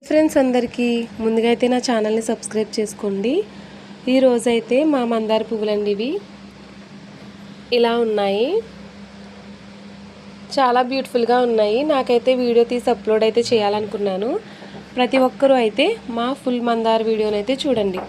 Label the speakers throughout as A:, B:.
A: Friends అందరికీ ముందుగా అయితే నా ఛానల్ని సబ్స్క్రైబ్ చేసుకోండి. ఈ రోజైతే మా మందార పువ్వులండి ఇవి ఇలా ఉన్నాయి. చాలా బ్యూటిఫుల్గా ఉన్నాయి. నాకైతే వీడియో తీసి అప్లోడ్ అయితే చేయాలనుకున్నాను. ప్రతి ఒక్కరూ అయితే మా ఫుల్ మందార వీడియోని అయితే చూడండి.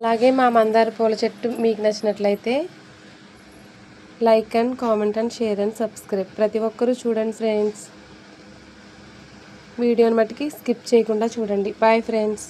A: అలాగే మా మందార పూల చెట్టు మీకు నచ్చినట్లయితే like and comment and share and subscribe ప్రతి ఒక్కరూ చూడండి ఫ్రెండ్స్. వీడియోని మట్టుకి స్కిప్ చేయకుండా చూడండి. Bye friends.